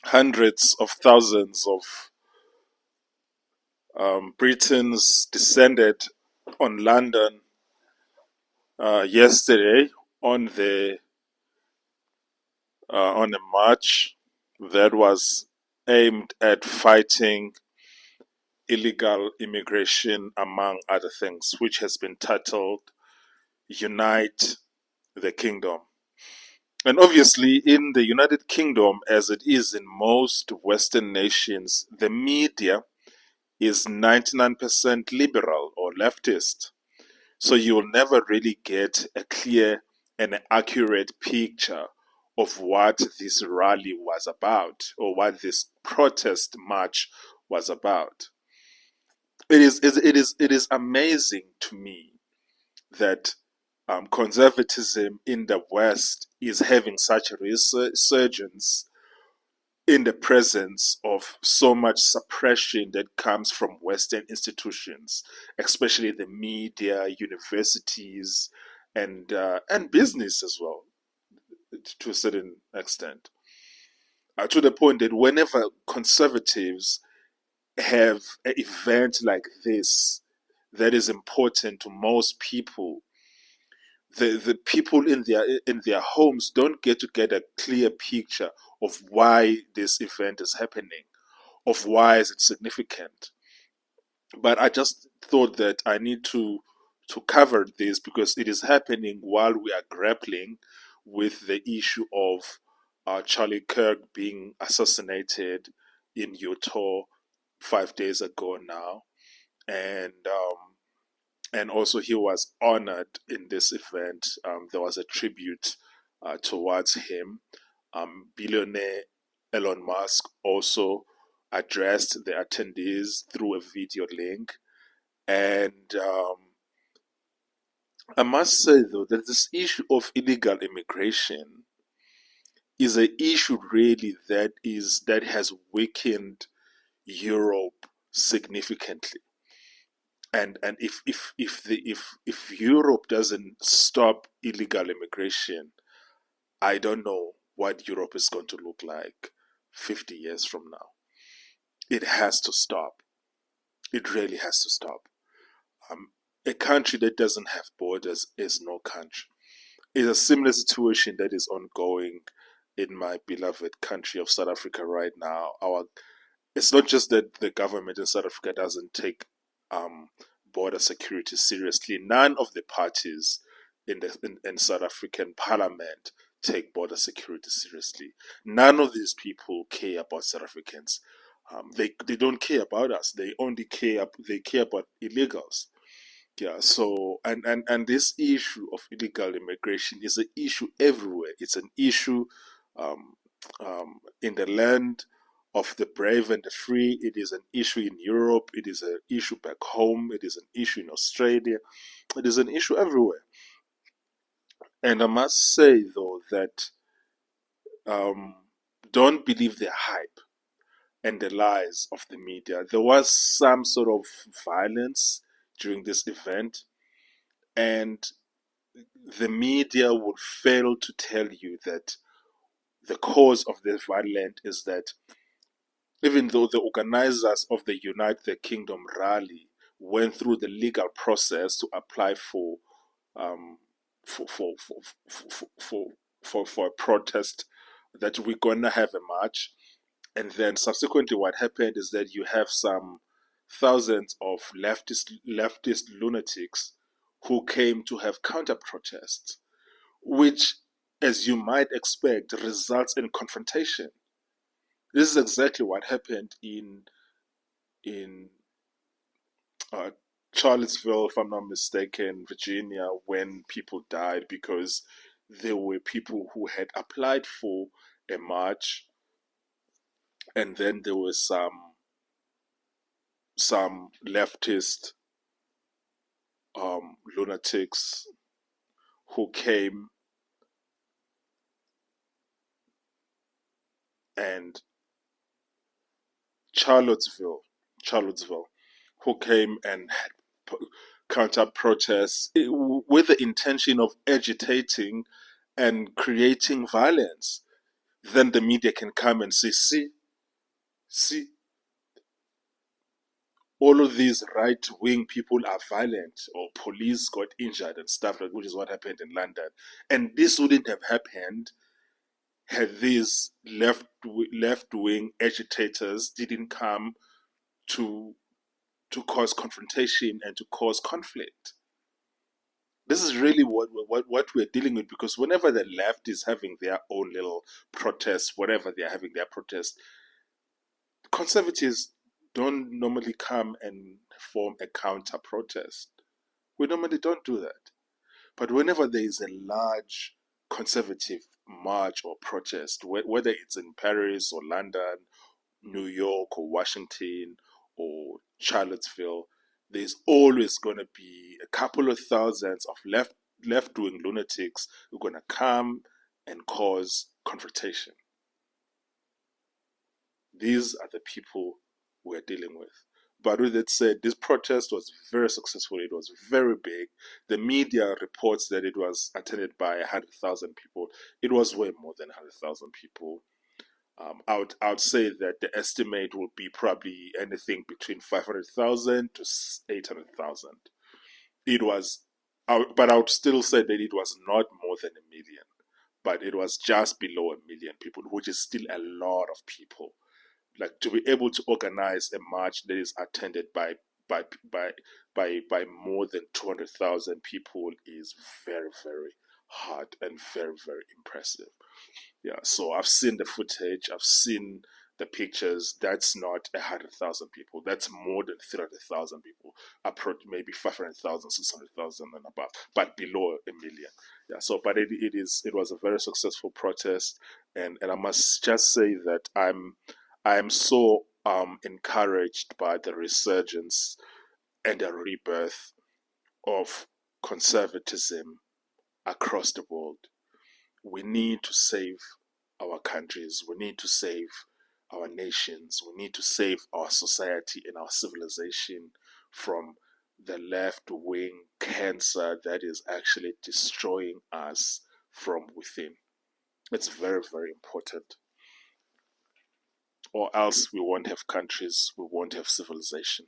hundreds of thousands of Britons descended on London yesterday on the on a march that was aimed at fighting illegal immigration, among other things, which has been titled Unite the Kingdom. And obviously, in the United Kingdom, as it is in most Western nations, the media is 99% liberal or leftist. So you'll never really get a clear and accurate picture of what this rally was about or what this protest march was about. It is amazing to me that conservatism in the West is having such a resurgence in the presence of so much suppression that comes from Western institutions, especially the media, universities, and business as well, to a certain extent. To the point that whenever conservatives have an event like this that is important to most people, the people in their homes don't get a clear picture of why this event is happening, of why is it significant. But I just thought that I need to cover this because it is happening while we are grappling with the issue of Charlie Kirk being assassinated in Utah 5 days ago now, and also he was honored in this event. There was a tribute towards him. Billionaire Elon Musk also addressed the attendees through a video link. And I must say, though, that this issue of illegal immigration is an issue really that has weakened Europe significantly. And if Europe doesn't stop illegal immigration, I don't know what Europe is going to look like 50 years from now. It has to stop. It really has to stop. Um, a country that doesn't have borders is no country. It's a similar situation that is ongoing in my beloved country of South Africa right now. It's not just that the government in South Africa doesn't take um, border security seriously. None of the parties in South African parliament take border security seriously. None of these people care about South Africans. They don't care about us. They care about illegals. Yeah. So and this issue of illegal immigration is an issue everywhere. It's an issue um, in the land of the brave and the free. It is an issue in Europe. It is an issue back home. It is an issue in Australia. It is an issue everywhere. And I must say though that um, don't believe the hype and the lies of the media. There was some sort of violence during this event, and the media would fail to tell you that the cause of the violence is that even though the organizers of the Unite the Kingdom rally went through the legal process to apply um, for, for, for, for a protest, that we're going to have a march. And then subsequently, what happened is that you have some thousands of leftist lunatics who came to have counter protests, which, as you might expect, results in confrontation. This is exactly what happened in uh, Charlottesville, if I'm not mistaken, Virginia, when people died because there were people who had applied for a march, and then there were some leftist lunatics who came and Charlottesville, who came and had counter protests with the intention of agitating and creating violence. Then the media can come and say, see, See, all of these right-wing people are violent, or police got injured and stuff like, which is what happened in London. And this wouldn't have happened had these left-wing agitators didn't come to cause confrontation and to cause conflict. This is really what we're dealing with, because whenever the left is having their own little protests, whatever they're having their protests, conservatives don't normally come and form a counter protest. We normally don't do that. But whenever there is a large conservative march or protest, whether it's in Paris or London, New York or Washington or Charlottesville, there's always going to be a couple of thousands of left-wing lunatics who are going to come and cause confrontation. These are the people we're dealing with. But with that said, this protest was very successful. It was very big. The media reports that it was attended by 100,000 people. It was way more than 100,000 people. I would say that the estimate would be probably anything between 500,000 to 800,000. It was, but I would still say that it was not more than a million, but it was just below a million people, which is still a lot of people. Like, to be able to organize a march that is attended by by by more than 200,000 people is very, very hard and very, very impressive. Yeah, so I've seen the footage, I've seen the pictures. That's not 100,000 people. That's more than 300,000 people. Approach maybe 500,000, 600,000 and above, but below a million. Yeah. So, but it was a very successful protest, and I must just say that I'm so encouraged by the resurgence and the rebirth of conservatism across the world. We need to save our countries. We need to save our nations. We need to save our society and our civilization from the left wing cancer that is actually destroying us from within. It's very, very important. Or else we won't have countries, we won't have civilization.